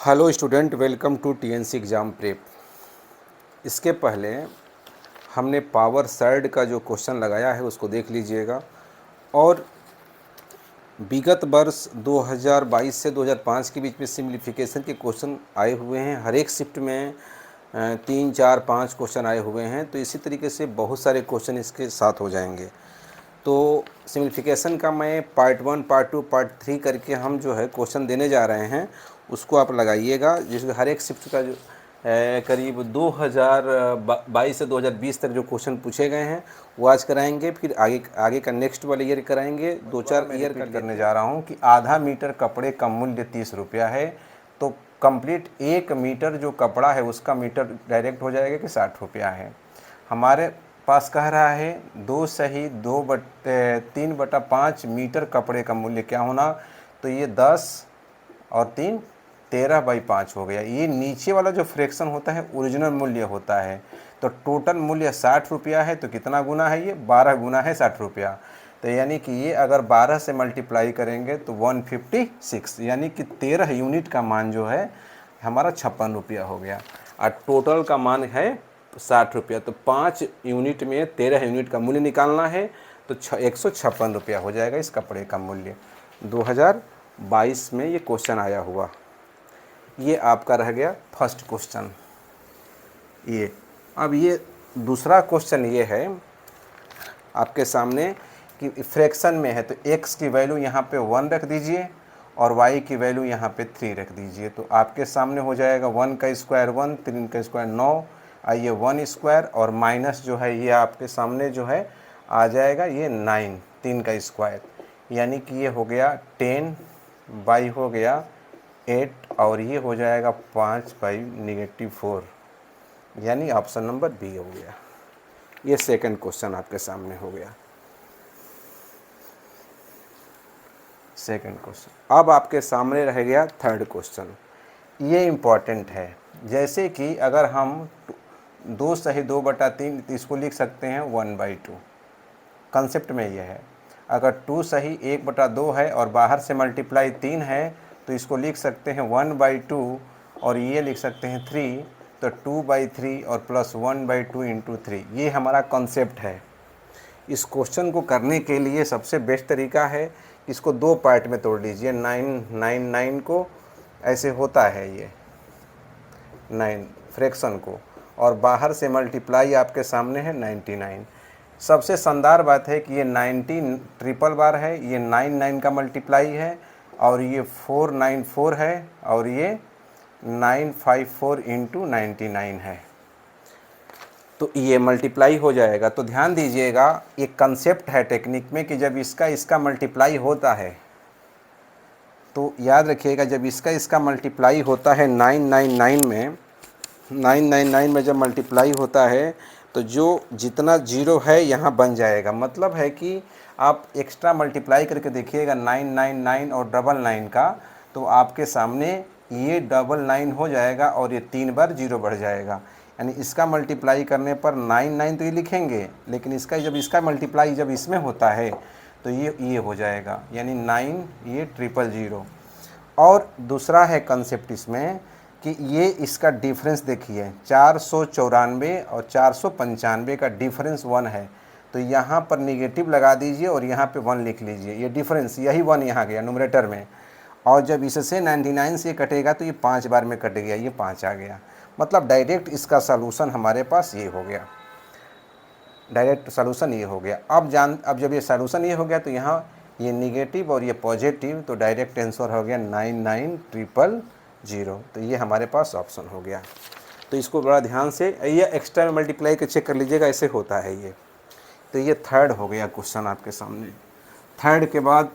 Hello student, welcome to TNC exam prep. इसके पहले हमने पावर सर्ड का जो क्वेश्चन लगाया है उसको देख लीजिएगा। और विगत वर्ष 2022 से 2005 के बीच में सिम्प्लीफिकेशन के क्वेश्चन आए हुए हैं। हर एक शिफ्ट में 3, 4, 5 क्वेश्चन आए हुए हैं। तो इसी तरीके से बहुत सारे क्वेश्चन इसके साथ हो जाएंगे। तो सिम्प्लीफिकेशन का मैं पार्ट 1, पार्ट 2, पार्ट 3 करके हम जो है क्वेश्चन देने जा रहे हैं, उसको आप लगाइएगा। जिसमें हर एक शिफ्ट का जो करीब 2022 से 2020 तक जो क्वेश्चन पूछे गए हैं वो आज कराएंगे। फिर आगे आगे का नेक्स्ट वाले ईयर कराएंगे। 2-4 ईयर करने जा रहा हूँ कि आधा मीटर कपड़े का मूल्य 30 रुपया है। तो कंप्लीट 1 मीटर जो कपड़ा है उसका मीटर डायरेक्ट हो जाएगा कि 60 रुपया है। हमारे पास कह रहा है 3/5 मीटर कपड़े का मूल्य क्या होना। तो ये 10 और 3 13/5 हो गया। ये नीचे वाला जो फ्रैक्शन होता है ओरिजिनल मूल्य होता है। तो टोटल मूल्य 60 रुपया है। तो कितना गुना है ये? 12 गुना है 60 रुपया। तो यानी कि ये अगर 12 से मल्टीप्लाई करेंगे तो 156, यानी कि 13 यूनिट का मान जो है हमारा 56 रुपया हो गया। और टोटल का मान है 60 रुपया। तो 5 यूनिट में 13 यूनिट का मूल्य निकालना है। तो 156 रुपया हो जाएगा इस कपड़े का मूल्य। 2022 में ये क्वेश्चन आया हुआ। ये आपका रह गया फर्स्ट क्वेश्चन। ये अब ये दूसरा क्वेश्चन ये है आपके सामने कि फ्रैक्शन में है। तो x की वैल्यू यहाँ पे 1 रख दीजिए और y की वैल्यू यहाँ पे 3 रख दीजिए। तो आपके सामने हो जाएगा 1 का स्क्वायर 1, 3 का स्क्वायर 9, आइए 1 स्क्वायर और माइनस जो है ये आपके सामने जो है आ जाएगा ये 9, 3 का स्क्वायर, यानी कि ये हो गया 10, y हो गया 8 और ये हो जाएगा 5/-4, यानी ऑप्शन नंबर बी हो गया। ये सेकंड क्वेश्चन आपके सामने हो गया। Second question. अब आपके सामने रह गया थर्ड क्वेश्चन। ये इम्पॉर्टेंट है। जैसे कि अगर हम 2 सही 2/3 इसको लिख सकते हैं 1/2। कंसेप्ट में ये है। अगर 2 सही 1/2 है और बाहर से मल्टीप्लाई 3 है तो इसको लिख सकते हैं 1/2 और ये लिख सकते हैं 3। तो 2/3 और प्लस 1/2 इंटू 3, ये हमारा कॉन्सेप्ट है। इस क्वेश्चन को करने के लिए सबसे बेस्ट तरीका है कि इसको 2 पार्ट में तोड़ लीजिए। 9 को ऐसे होता है ये 9 फ्रैक्शन को, और बाहर से मल्टीप्लाई आपके सामने है 99। सबसे शानदार बात है कि ये 90 ट्रिपल बार है, ये 9 का मल्टीप्लाई है और ये 494 है और ये 954 इंटू 99 है। तो ये मल्टीप्लाई हो जाएगा। तो ध्यान दीजिएगा, एक कंसेप्ट है टेक्निक में कि जब इसका मल्टीप्लाई होता है तो याद रखिएगा, जब इसका मल्टीप्लाई होता है 999 में जब मल्टीप्लाई होता है तो जो जितना जीरो है यहाँ बन जाएगा। मतलब है कि आप एक्स्ट्रा मल्टीप्लाई करके देखिएगा 999 और 99 का, तो आपके सामने ये 99 हो जाएगा और ये 3 बार जीरो बढ़ जाएगा। यानी इसका मल्टीप्लाई करने पर 99 तो ये लिखेंगे, लेकिन इसका मल्टीप्लाई जब इसमें होता है तो ये हो जाएगा, यानी 9 ये 000। और दूसरा है कंसेप्ट इसमें कि ये इसका डिफरेंस देखिए, 494 और 495 का डिफरेंस 1 है। तो यहाँ पर निगेटिव लगा दीजिए और यहाँ पे 1 लिख लीजिए। ये डिफरेंस, यही 1 यहाँ गया न्यूमरेटर में। और जब इससे 99 से कटेगा तो ये 5 बार में कट गया, ये 5 आ गया। मतलब डायरेक्ट इसका सलूशन हमारे पास ये हो गया। डायरेक्ट सलूशन ये हो गया। अब जब ये सलूशन ये हो गया तो यहाँ ये निगेटिव और ये पॉजिटिव, तो डायरेक्ट आंसर हो गया 99000। तो ये हमारे पास ऑप्शन हो गया। तो इसको बड़ा ध्यान से ये एक्स्ट्रा में मल्टीप्लाई कर चेक कर लीजिएगा, ऐसे होता है ये। तो ये थर्ड हो गया क्वेश्चन आपके सामने। थर्ड के बाद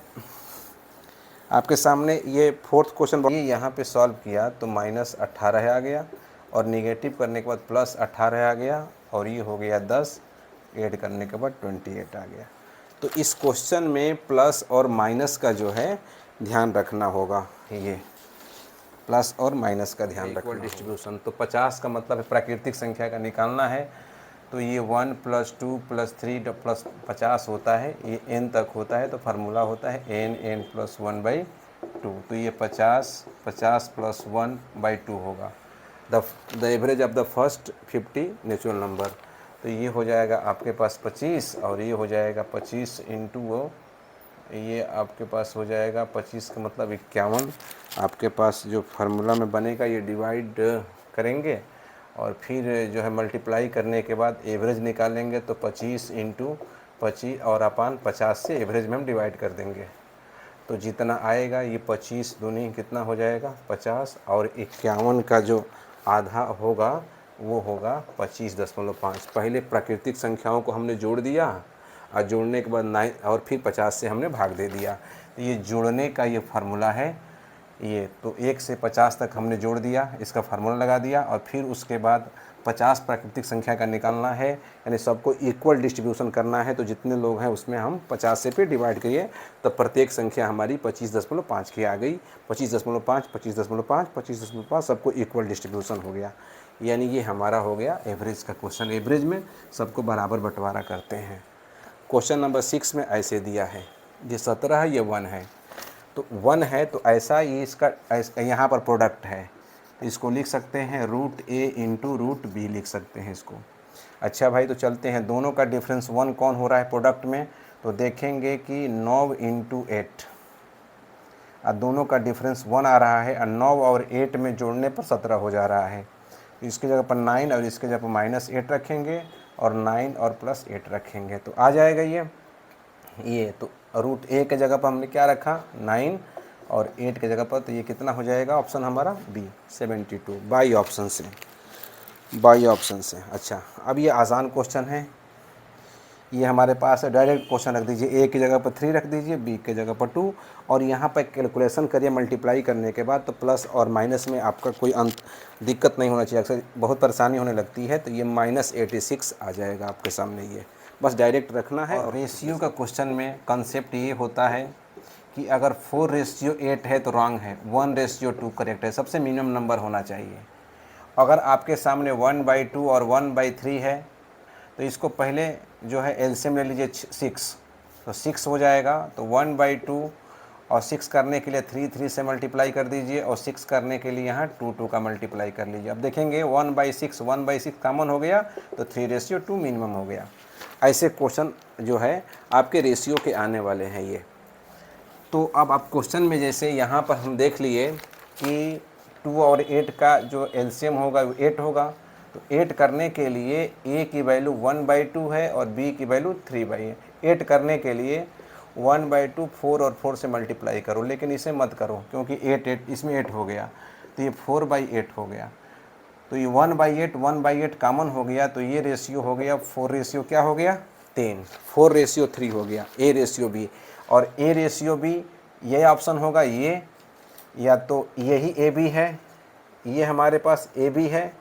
आपके सामने ये फोर्थ क्वेश्चन, ये यहाँ पे सॉल्व किया तो -18 आ गया और निगेटिव करने के बाद +18 आ गया और ये हो गया 10, ऐड करने के बाद 28 आ गया। तो इस क्वेश्चन में प्लस और माइनस का जो है ध्यान रखना होगा। ये प्लस और माइनस का ध्यान रखना होगा। डिस्ट्रीब्यूशन तो 50 का मतलब है प्राकृतिक संख्या का निकालना है। तो ये 1 + 2 + 3 + 50 होता है, ये n तक होता है। तो फार्मूला होता है n n + 1/2। 2, तो ये 50 प्लस 1/2 होगा the average of the first 50 natural number. तो ये हो जाएगा आपके पास 25 और ये हो जाएगा 25 इंटू वो, ये आपके पास हो जाएगा 25 का मतलब 51। आपके पास जो फार्मूला में बनेगा ये डिवाइड करेंगे और फिर जो है मल्टीप्लाई करने के बाद एवरेज निकालेंगे, तो 25 इंटू 25 और अपान 50 से एवरेज में हम डिवाइड कर देंगे। तो जितना आएगा ये 25 दूनी कितना हो जाएगा 50, और 51 का जो आधा होगा वो होगा 25.5। पहले प्राकृतिक संख्याओं को हमने जोड़ दिया और जोड़ने के बाद 9 और फिर 50 से हमने भाग दे दिया। तो ये जोड़ने का ये फार्मूला है ये। तो 1 से 50 तक हमने जोड़ दिया, इसका फार्मूला लगा दिया और फिर उसके बाद 50 प्राकृतिक संख्या का निकालना है, यानी सबको इक्वल डिस्ट्रीब्यूशन करना है। तो जितने लोग हैं उसमें हम 50 से फिर डिवाइड करिए, तो प्रत्येक संख्या हमारी 25.5 की आ गई। 25.5, 25.5, 25.5 सबको इक्वल डिस्ट्रीब्यूशन हो गया, यानी ये हमारा हो गया एवरेज का क्वेश्चन। एवरेज में सबको बराबर बंटवारा करते हैं। क्वेश्चन नंबर 6 में ऐसे दिया है, ये 17 है, ये 1 है। तो 1 है तो ऐसा ये इसका यहाँ पर प्रोडक्ट है, तो इसको लिख सकते हैं √a इंटू √b लिख सकते हैं इसको। अच्छा भाई, तो चलते हैं, दोनों का डिफरेंस 1 कौन हो रहा है प्रोडक्ट में, तो देखेंगे कि 9 इंटू 8, और दोनों का डिफरेंस 1 आ रहा है और 9 और 8 में जोड़ने पर 17 हो जा रहा है। तो इसके जगह पर 9 और इसके जगह पर -8 रखेंगे और 9 और +8 रखेंगे, तो आ जाएगा ये। तो √a के जगह पर हमने क्या रखा 9 और 8 के जगह पर, तो ये कितना हो जाएगा ऑप्शन हमारा बी 72, बाई ऑप्शन से। अच्छा, अब ये आसान क्वेश्चन है, ये हमारे पास है, डायरेक्ट क्वेश्चन रख दीजिए, ए की जगह पर 3 रख दीजिए, बी की जगह पर 2, और यहाँ पर कैलकुलेशन करिए मल्टीप्लाई करने के बाद, तो प्लस और माइनस में आपका कोई अंत दिक्कत नहीं होना चाहिए, अक्सर बहुत परेशानी होने लगती है। तो ये -86 आ जाएगा आपके सामने, ये बस डायरेक्ट रखना है। और रेशियो का क्वेश्चन में कंसेप्ट ये होता है कि अगर 4:8 है तो रॉन्ग है, 1:2 करेक्ट है, सबसे मिनिमम नंबर होना चाहिए। अगर आपके सामने 1/2 और 1/3 है तो इसको पहले जो है एलसीएम ले लीजिए 6, तो 6 हो जाएगा। तो 1/2 और 6 करने के लिए 3 से मल्टीप्लाई कर दीजिए, और 6 करने के लिए यहाँ 2 का मल्टीप्लाई कर लीजिए। अब देखेंगे 1/6 कॉमन हो गया, तो 3:2 मिनिमम हो गया। ऐसे क्वेश्चन जो है आपके रेशियो के आने वाले हैं ये। तो अब आप क्वेश्चन में जैसे यहाँ पर हम देख लिए कि 2 और 8 का जो एलसीएम होगा वो 8 होगा, तो 8 करने के लिए a की वैल्यू 1/2 है और b की वैल्यू 3/8। 8 करने के लिए 1/2 4 और 4 से मल्टीप्लाई करो, लेकिन इसे मत करो क्योंकि 8 इसमें 8 हो गया, तो ये 4/8 हो गया। तो ये 1/8 कॉमन हो गया, तो ये रेशियो हो गया 4 रेशियो क्या हो गया 10, 4:3 हो गया a रेशियो b। और a रेशियो b ये ऑप्शन होगा, ये या तो यही ए बी है, ये हमारे पास ए बी है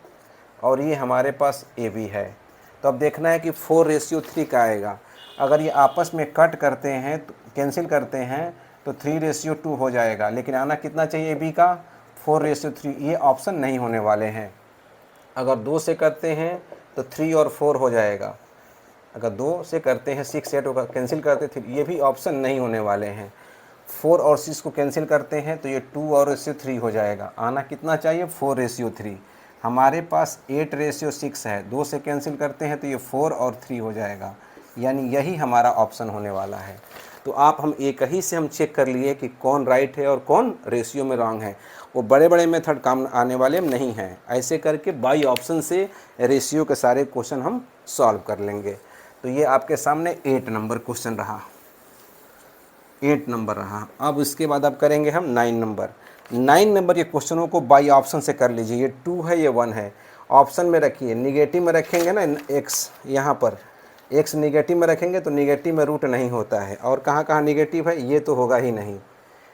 और ये हमारे पास ए बी है। तो अब देखना है कि 4:3 का आएगा। अगर ये आपस में कट करते हैं तो कैंसिल करते हैं तो 3:2 हो जाएगा, लेकिन आना कितना चाहिए ए बी का 4:3। ये ऑप्शन नहीं होने वाले हैं। अगर 2 से करते हैं तो 3 और 4 हो जाएगा, अगर 2 से करते हैं 6 8 होगा, कैंसिल करते थे, ये भी ऑप्शन नहीं होने वाले हैं। 4 और 6 को कैंसिल करते हैं तो ये 2 और 3 हो जाएगा। आना कितना चाहिए 4:3। हमारे पास 8:6 है, 2 से कैंसिल करते हैं तो ये 4 और 3 हो जाएगा, यानी यही हमारा ऑप्शन होने वाला है। तो आप हम एक ही से हम चेक कर लिए कि कौन राइट है और कौन रेशियो में रॉन्ग है। वो बड़े बड़े मेथड काम आने वाले नहीं हैं। ऐसे करके बाई ऑप्शन से रेशियो के सारे क्वेश्चन हम सॉल्व कर लेंगे। तो ये आपके सामने 8 नंबर क्वेश्चन रहा, 8 नंबर रहा। अब इसके बाद अब करेंगे हम 9 नंबर के क्वेश्चनों को बाई ऑप्शन से कर लीजिए। ये 2 है, ये 1 है, ऑप्शन में रखिए। निगेटिव में रखेंगे ना x, यहाँ पर x निगेटिव में रखेंगे तो निगेटिव में रूट नहीं होता है, और कहाँ कहाँ निगेटिव है, ये तो होगा ही नहीं,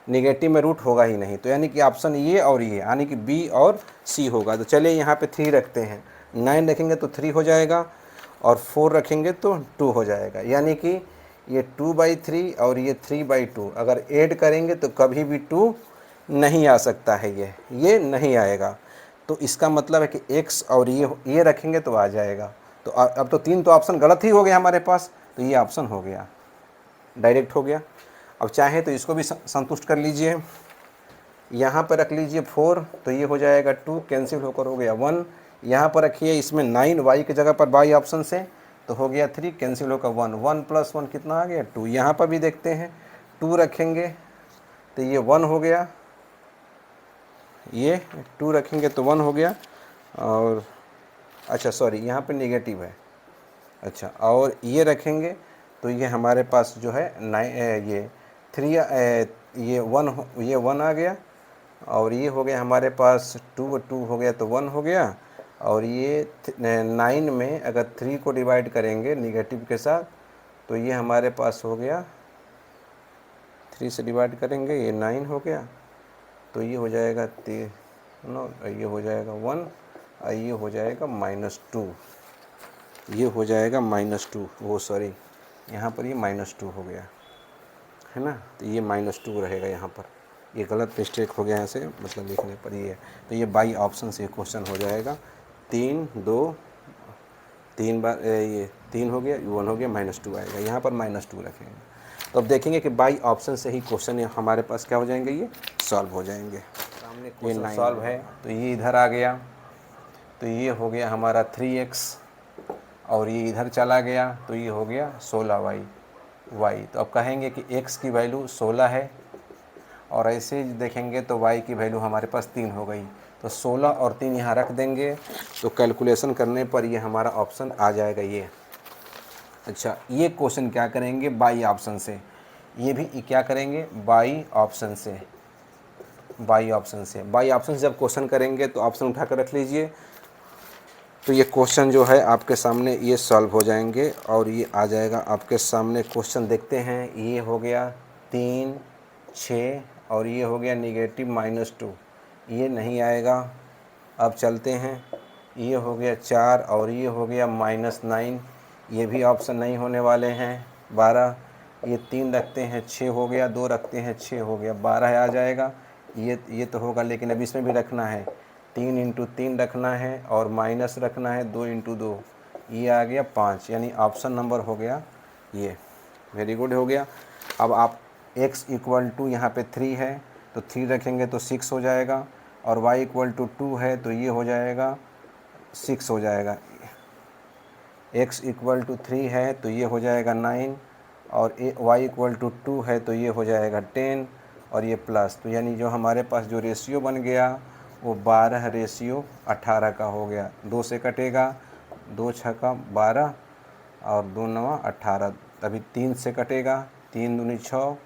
निगेटिव में रूट होगा ही नहीं। तो यानी कि ऑप्शन ये और ये, यानी कि बी और सी होगा। तो चलिए यहाँ पे 3 रखते हैं, 9 रखेंगे तो 3 हो जाएगा और 4 रखेंगे तो 2 हो जाएगा, यानी कि ये 2/3 और ये 3/2। अगर ऐड करेंगे तो कभी भी 2 नहीं आ सकता है, ये नहीं आएगा। तो इसका मतलब है कि x और ये रखेंगे तो आ जाएगा। तो अब तो 3 तो ऑप्शन गलत ही हो गया हमारे पास, तो ये ऑप्शन हो गया, डायरेक्ट हो गया। अब चाहे तो इसको भी संतुष्ट कर लीजिए, यहाँ पर रख लीजिए 4, तो ये हो जाएगा 2, कैंसिल होकर हो गया 1। यहाँ पर रखिए इसमें 9 वाई की जगह पर बाई ऑप्शन से, तो हो गया 3, कैंसिल होकर 1, 1 + 1 कितना आ गया 2। यहाँ पर भी देखते हैं 2 रखेंगे तो ये 1 हो गया, ये 2 रखेंगे तो 1 हो गया, और अच्छा सॉरी यहाँ पे नेगेटिव है, अच्छा, और ये रखेंगे तो ये हमारे पास जो है ये 3 ये 1 आ गया, और ये हो गया हमारे पास 2 हो गया तो 1 हो गया, और ये 9 में अगर 3 को डिवाइड करेंगे निगेटिव के साथ तो ये हमारे पास हो गया, 3 से डिवाइड करेंगे ये 9 हो गया, तो ये हो जाएगा ये हो जाएगा 1, और ये हो जाएगा -2, ये हो जाएगा -2, वो सॉरी यहाँ पर ये -2 हो गया है ना, तो ये -2 रहेगा यहाँ पर, ये गलत मिस्टेक हो गया ऐसे मतलब लिखने पर ये, तो ये बाई ऑप्शन से क्वेश्चन हो जाएगा। 3 2 3 बार ये 3 हो गया, 1 हो गया, -2 आएगा, यहाँ पर -2 रखेंगे। तो अब देखेंगे कि बाई ऑप्शन से ही क्वेश्चन हमारे पास क्या हो जाएंगे, ये सॉल्व हो जाएंगे। सामने क्वेश्चन सॉल्व है, तो ये इधर आ गया, तो ये हो गया हमारा 3x, और ये इधर चला गया तो ये हो गया 16y। तो अब कहेंगे कि x की वैल्यू 16 है, और ऐसे देखेंगे तो y की वैल्यू हमारे पास 3 हो गई, तो 16 और 3 यहाँ रख देंगे, तो कैलकुलेशन करने पर ये हमारा ऑप्शन आ जाएगा ये। अच्छा, ये क्वेश्चन क्या करेंगे बाई ऑप्शन से, ये भी क्या करेंगे बाई ऑप्शन से, बाई ऑप्शन से जब क्वेश्चन करेंगे तो ऑप्शन उठा कर रख लीजिए, तो ये क्वेश्चन जो है आपके सामने ये सॉल्व हो जाएंगे, और ये आ जाएगा आपके सामने क्वेश्चन। देखते हैं, ये हो गया 3 6, और ये हो गया -2, ये नहीं आएगा। अब चलते हैं, ये हो गया 4, और ये हो गया -9, ये भी ऑप्शन नहीं होने वाले हैं। 12, ये 3 रखते हैं 6 हो गया, 2 रखते हैं 6 हो गया, 12 आ जाएगा। ये तो होगा, लेकिन अब इसमें भी रखना है, 3 × 3 रखना है, और माइनस रखना है 2 × 2, ये आ गया 5, यानी ऑप्शन नंबर हो गया ये। वेरी गुड, हो गया। अब आप x = यहाँ पे 3 है तो 3 रखेंगे तो 6 हो जाएगा, और y = 2 है तो ये हो जाएगा 6 हो जाएगा। x = 3 है तो ये हो जाएगा 9, और y = 2 है तो ये हो जाएगा 10, और ये प्लस, तो यानी जो हमारे पास जो रेशियो बन गया वो 12:18 का हो गया। 2 से कटेगा, 2 × 6 = 12, और 2 × 9 = 18। अभी 3 से कटेगा, 3 दूनी 6,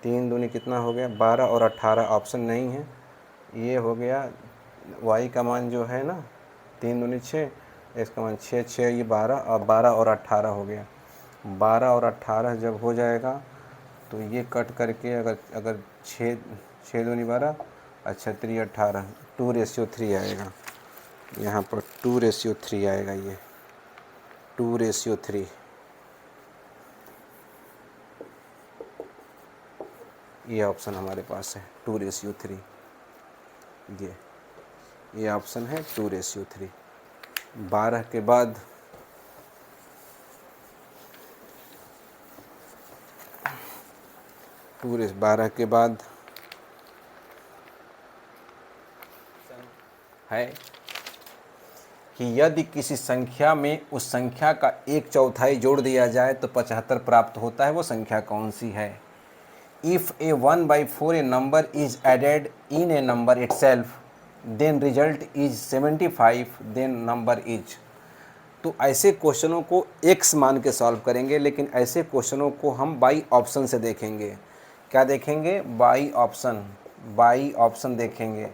3 दूनी कितना हो गया 12, और 18 ऑप्शन नहीं है, ये हो गया y का मान जो है ना 3 दूनी 6, x का मान 6 6, ये 12, और 12 और 18 हो गया। 12 और 18 जब हो जाएगा तो ये कट करके अगर 6 दूनी 12, अच्छा 3 18, 2:3 आएगा, यहाँ पर 2:3 आएगा, ये 2:3, ये ऑप्शन हमारे पास है 2:3, ये ऑप्शन है 2:3। 12 के बाद 12 के बाद है कि यदि किसी संख्या में उस संख्या का 1/4 जोड़ दिया जाए तो 75 प्राप्त होता है, वो संख्या कौन सी है। If a 1/4 a number is added in a number itself then result is 75, then number is. तो ऐसे क्वेश्चनों को x मान के सॉल्व करेंगे, लेकिन ऐसे क्वेश्चनों को हम बाई ऑप्शन से देखेंगे। क्या देखेंगे, बाई ऑप्शन देखेंगे,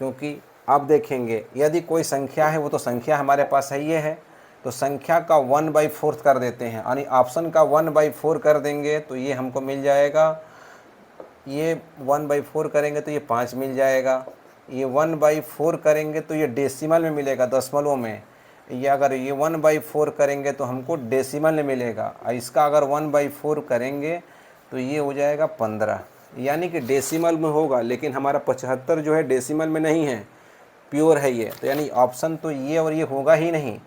क्योंकि अब देखेंगे यदि कोई संख्या है, वो तो संख्या हमारे पास है, ये है, तो संख्या का 1/4 कर देते हैं, यानी ऑप्शन का 1/4 कर देंगे तो ये हमको मिल जाएगा, ये 1/4 करेंगे तो ये 5 मिल जाएगा, ये 1/4 करेंगे तो ये डेसिमल में मिलेगा, दशमलव में। ये अगर ये 1/4 करेंगे तो हमको डेसिमल में मिलेगा, और इसका अगर 1/4 करेंगे तो ये हो जाएगा 15, यानी कि डेसिमल में होगा, लेकिन हमारा 75 जो है डेसिमल में नहीं है, प्योर है ये, तो यानी ऑप्शन तो ये और ये होगा ही नहीं।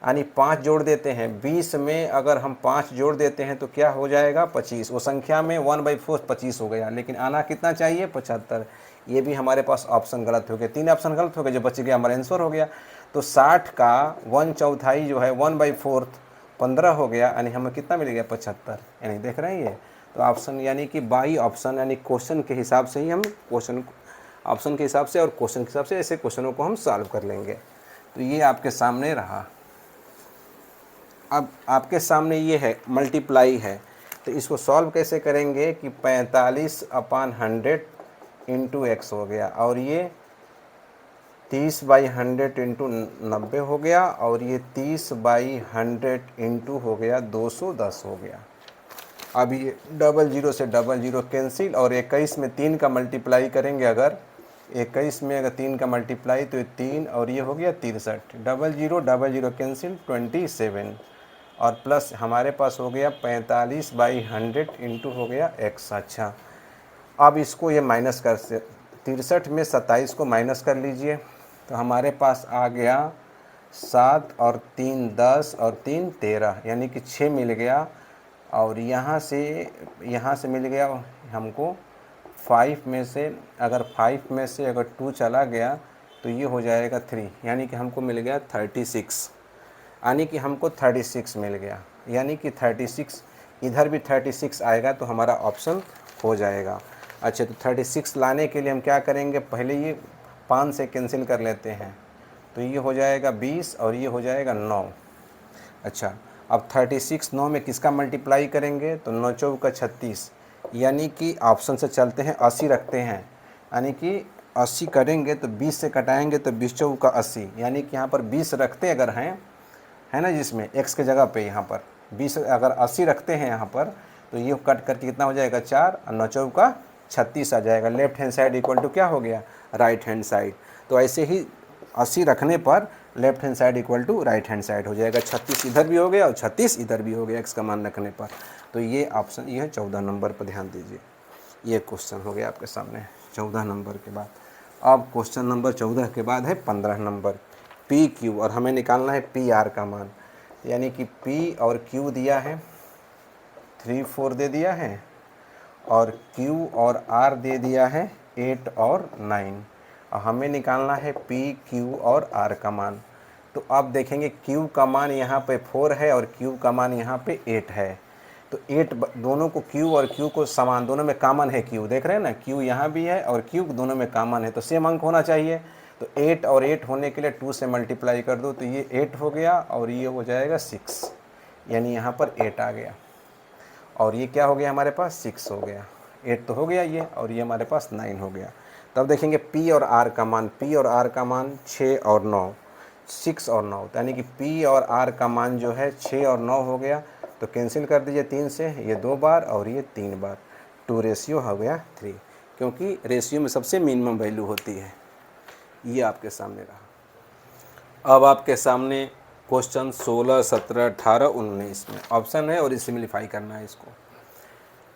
यानी 5 जोड़ देते हैं 20 में, अगर हम 5 जोड़ देते हैं तो क्या हो जाएगा 25। वो संख्या में 1/4 25 हो गया, लेकिन आना कितना चाहिए 75। ये भी हमारे पास ऑप्शन गलत हो गया, 3 ऑप्शन गलत हो गए, जो बच गया हमारा आंसर हो गया। तो 60 का 1/4 जो है 1/4 15 हो गया, यानी हमें कितना मिल गया 75। यानी देख रहे हैं ये तो ऑप्शन यानी कि बाई ऑप्शन यानी क्वेश्चन के हिसाब से ही हम क्वेश्चन ऑप्शन के हिसाब से और क्वेश्चन के हिसाब से ऐसे क्वेश्चनों को हम सॉल्व कर लेंगे। तो ये आपके सामने रहा। अब आपके सामने ये है मल्टीप्लाई है, तो इसको सॉल्व कैसे करेंगे कि 45/100 इंटू एक्स हो गया, और ये 30/100 इंटू 90 हो गया, और ये 30/100 इंटू हो गया 210 हो गया। अब ये 00 से 00 कैंसिल, और 21 में 3 का मल्टीप्लाई करेंगे, अगर 21 में अगर 3 का मल्टीप्लाई तो ये 3 और ये हो गया 63। 00 00 कैंसिल 27, और प्लस हमारे पास हो गया 45/100 इंटू हो गया x। अच्छा, अब इसको ये माइनस कर से 63 में 27 को माइनस कर लीजिए, तो हमारे पास आ गया 7 और 3 10 और 3 13, यानी कि 6 मिल गया। और यहाँ से मिल गया हमको 5 में से, अगर 5 में से अगर 2 चला गया तो ये हो जाएगा 3, यानी कि हमको मिल गया 36, यानी कि हमको 36 मिल गया। यानी कि 36 इधर भी 36 आएगा तो हमारा ऑप्शन हो जाएगा। अच्छा, तो 36 लाने के लिए हम क्या करेंगे, पहले ये 5 से कैंसिल कर लेते हैं, तो ये हो जाएगा 20 और ये हो जाएगा 9। अच्छा, अब 36 9 में किसका मल्टीप्लाई करेंगे, तो 9 चौका 36, यानी कि ऑप्शन से चलते हैं 80 रखते हैं, यानी कि 80 करेंगे तो 20 से कटाएंगे तो 20 चौका 80, यानी कि यहाँ पर 20 रखते अगर हैं, है ना, जिसमें x के जगह पे यहाँ पर 20 अगर 80 रखते हैं यहाँ पर, तो ये कट करके कितना हो जाएगा 4 और 9 चौका 36 आ जाएगा। Left hand side equal to क्या हो गया राइट हैंड साइड। तो ऐसे ही 80 रखने पर left hand side equal to right hand side हो जाएगा। 36 इधर भी हो गया और 36 इधर भी हो गया x का मान रखने पर। तो ये ऑप्शन ये है 14 नंबर पर, ध्यान दीजिए। ये क्वेश्चन हो गया आपके सामने 14 नंबर के बाद। अब क्वेश्चन नंबर 14 के बाद है 15 नंबर पी क्यू, और हमें निकालना है पी आर का मान। यानी कि पी और क्यू दिया है 3 4 दे दिया है, और क्यू और आर दे दिया है 8 और 9, और हमें निकालना है पी क्यू और आर का मान। तो आप देखेंगे क्यू का मान यहाँ पे 4 है और क्यू का मान यहाँ पे 8 है। तो 8 दोनों को क्यू और क्यू को समान, दोनों में कॉमन है क्यू, देख रहे हैं ना, क्यू यहाँ भी है और क्यू दोनों में कॉमन है, तो सेम अंक होना चाहिए। तो 8 और 8 होने के लिए 2 से मल्टीप्लाई कर दो, तो ये 8 हो गया और ये हो जाएगा 6, यानी यहाँ पर 8 आ गया, और ये क्या हो गया हमारे पास 6 हो गया। 8 तो हो गया ये, और ये हमारे पास 9 हो गया। तब देखेंगे पी और आर का मान, पी और आर का मान 6 और 9, 6 और 9, यानी कि पी और आर का मान जो है 6 और 9 हो गया। तो कैंसिल कर दीजिए 3 से, ये 2 बार और ये 3 बार, 2 रेशियो हो गया 3, क्योंकि रेशियो में सबसे मिनिमम वैल्यू होती है। ये आपके सामने रहा। अब आपके सामने क्वेश्चन 16 17 18 19 में ऑप्शन है और सिम्प्लीफाई करना है इसको।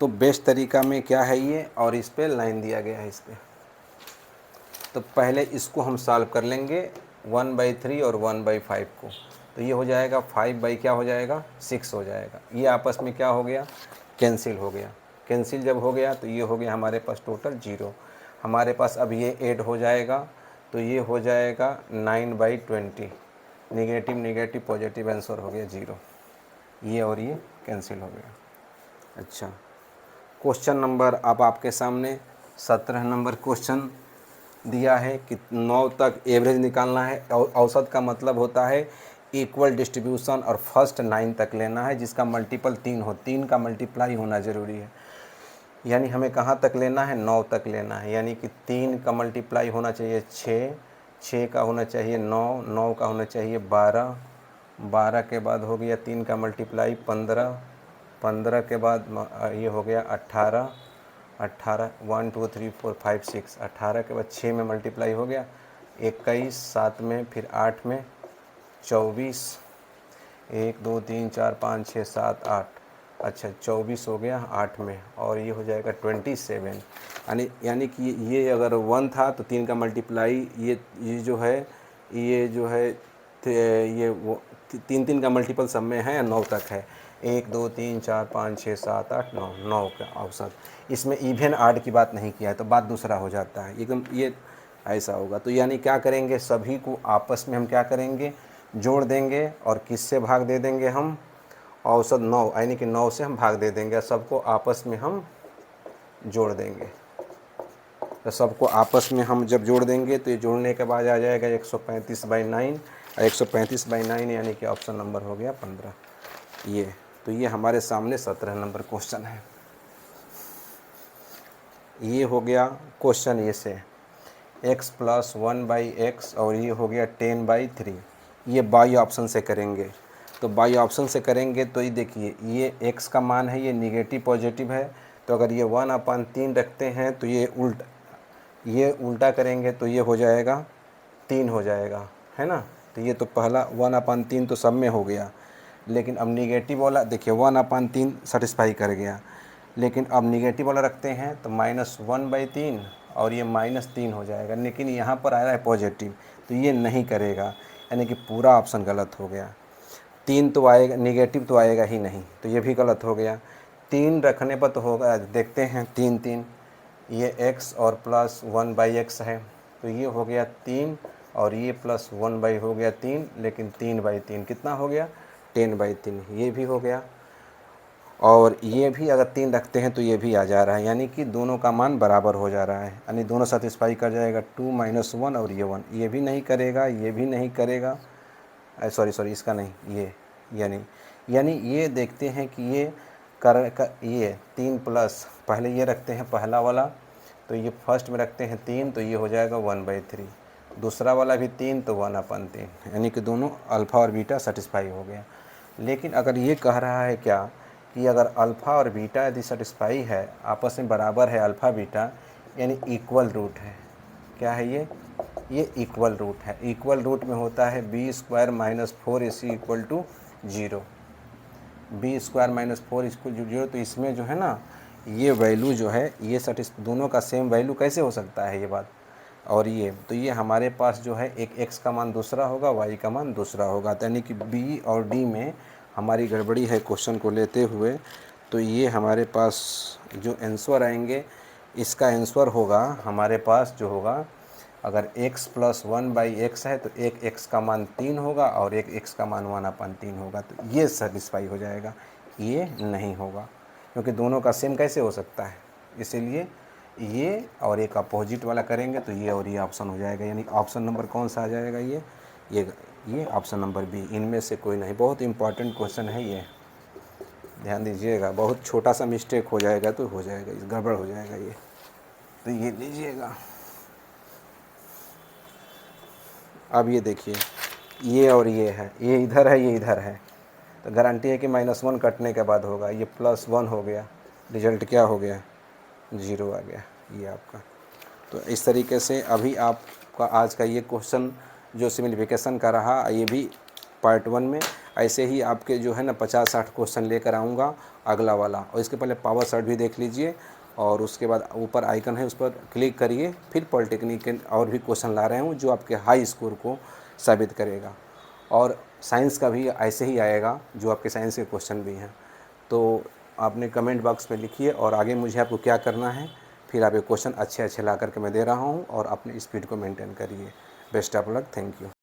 तो बेस्ट तरीका में क्या है ये, और इस पे लाइन दिया गया है इस पे। तो पहले इसको हम सॉल्व कर लेंगे 1/3 और 1/5 को, तो ये हो जाएगा 5 क्या हो जाएगा 6 हो जाएगा। ये आपस में क्या हो गया कैंसिल हो गया। कैंसिल जब हो गया तो ये हो गया हमारे पास टोटल 0। हमारे पास अब ये ऐड हो जाएगा, तो ये हो जाएगा 9/20, नेगेटिव नेगेटिव पॉजिटिव आंसर हो गया 0। ये और ये कैंसिल हो गया। अच्छा, क्वेश्चन नंबर अब आपके सामने 17 नंबर क्वेश्चन दिया है कि 9 तक एवरेज निकालना है। औसत का मतलब होता है इक्वल डिस्ट्रीब्यूशन, और फर्स्ट 9 तक लेना है जिसका मल्टीपल 3 हो, 3 का मल्टीप्लाई होना ज़रूरी है। यानी हमें कहाँ तक लेना है 9 तक लेना है, यानी कि 3 का मल्टीप्लाई होना चाहिए 6, 6 का होना चाहिए 9, 9 का होना चाहिए 12, 12 के बाद हो गया 3 का मल्टीप्लाई 15, 15 के बाद ये हो गया 18, 18 1 2 3 4 5 6, 18 के बाद 6 में मल्टीप्लाई हो गया 21, 7 में, फिर 8 में 24, 1 2 3 4 5 6 7 8, अच्छा 24 हो गया 8 में, और ये हो जाएगा 27। यानी कि ये अगर 1 था तो 3 का मल्टीप्लाई ये जो है ये तीन तीन का मल्टीपल सब में है या 9 तक है, 1 2 3 4 5 6 7 8 9, 9 का ऑप्शन। इसमें इवन आड की बात नहीं किया है तो बात दूसरा हो जाता है, एकदम ये ऐसा होगा। तो यानी क्या करेंगे, सभी को आपस में हम क्या करेंगे, जोड़ देंगे और किससे भाग दे देंगे हम, औसत 9 यानी कि 9 से हम भाग दे देंगे, सबको आपस में हम जोड़ देंगे। तो सबको आपस में हम जब जोड़ देंगे तो ये जोड़ने के बाद आ जाएगा 135/9, और 135/9 यानी कि ऑप्शन नंबर हो गया 15 ये। तो ये हमारे सामने 17 नंबर क्वेश्चन है। ये हो गया क्वेश्चन ये से x + 1/x और ये हो गया 10/3। ये बाई ऑप्शन से करेंगे। तो बाई ऑप्शन से करेंगे तो ये देखिए ये x का मान है, ये निगेटिव पॉजिटिव है, तो अगर ये 1/3 रखते हैं तो ये उल्टा करेंगे तो ये हो जाएगा 3 हो जाएगा, है ना। तो ये तो पहला 1/3 तो सब में हो गया, लेकिन अब निगेटिव वाला देखिए 1/3 सेटिस्फाई कर गया, लेकिन अब निगेटिव वाला रखते हैं तो -1/3 और ये -3 हो जाएगा, लेकिन यहाँ पर आ रहा है पॉजिटिव तो ये नहीं करेगा, यानी कि पूरा ऑप्शन गलत हो गया। 3 तो आएगा, निगेटिव तो आएगा ही नहीं, तो ये भी गलत हो गया। 3 रखने पर तो होगा, देखते हैं 3 3, ये x और +1/x है तो ये हो गया 3 और ये +1 हो गया 3, लेकिन 3/3 कितना हो गया 10/3, ये भी हो गया। और ये भी अगर 3 रखते हैं तो ये भी आ जा रहा है, यानी कि दोनों का मान बराबर हो जा रहा है, यानी दोनों सेटिस्फाई कर जाएगा। 2 - 1 और ये 1, ये भी नहीं करेगा, ये भी नहीं करेगा, सॉरी इसका नहीं, ये यानी ये देखते हैं कि ये ये 3 प्लस पहले ये रखते हैं पहला वाला, तो ये फर्स्ट में रखते हैं 3 तो ये हो जाएगा 1/3, दूसरा वाला भी 3 तो 1/3, यानी कि दोनों अल्फ़ा और बीटा सेटिस्फाई हो गया। लेकिन अगर ये कह रहा है क्या कि अगर अल्फ़ा और बीटा यदि सेटिस्फाई है, आपस में बराबर है अल्फ़ा बीटा, यानी इक्वल रूट है, क्या है ये इक्वल रूट है। इक्वल रूट में होता है b² - 4 = 0, b² - 4 = 0। तो इसमें जो है ना ये वैल्यू जो है ये दोनों का सेम वैल्यू कैसे हो सकता है ये बात। और ये तो ये हमारे पास जो है एक x का मान दूसरा होगा, y का मान दूसरा होगा, तो यानी कि b और d में हमारी गड़बड़ी है क्वेश्चन को लेते हुए। तो ये हमारे पास जो आंसर आएंगे, इसका आंसर होगा हमारे पास जो होगा, अगर x + 1/x है तो एक x का मान 3 होगा और एक x का मान 1/3 होगा, तो ये सेटिस्फाई हो जाएगा, ये नहीं होगा, क्योंकि दोनों का सेम कैसे हो सकता है। इसीलिए ये और एक अपोजिट वाला करेंगे तो ये और ये ऑप्शन हो जाएगा, यानी ऑप्शन नंबर कौन सा आ जाएगा, ये ऑप्शन नंबर बी, इनमें से कोई नहीं। बहुत इंपॉर्टेंट क्वेश्चन है ये, ध्यान दीजिएगा, बहुत छोटा सा मिस्टेक हो जाएगा तो हो जाएगा, गड़बड़ हो जाएगा ये, तो ये लीजिएगा। अब ये देखिए ये और ये है, ये इधर है, ये इधर है, तो गारंटी है कि -1 कटने के बाद होगा, ये +1 हो गया, रिजल्ट क्या हो गया 0 आ गया ये आपका। तो इस तरीके से अभी आपका आज का ये क्वेश्चन जो सिम्प्लीफिकेशन का रहा, ये भी पार्ट 1 में, ऐसे ही आपके जो है ना 50-60 क्वेश्चन लेकर आऊँगा अगला वाला। और इसके पहले पावर शॉट भी देख लीजिए, और उसके बाद ऊपर आइकन है उस पर क्लिक करिए, फिर पॉलिटेक्निक के और भी क्वेश्चन ला रहे हूँ जो आपके हाई स्कोर को साबित करेगा। और साइंस का भी ऐसे ही आएगा, जो आपके साइंस के क्वेश्चन भी हैं। तो आपने कमेंट बॉक्स में लिखिए और आगे मुझे आपको क्या करना है, फिर आप ये क्वेश्चन अच्छे ला करके मैं दे रहा हूँ, और अपनी स्पीड को मेंटेन करिए। Best of luck, thank you.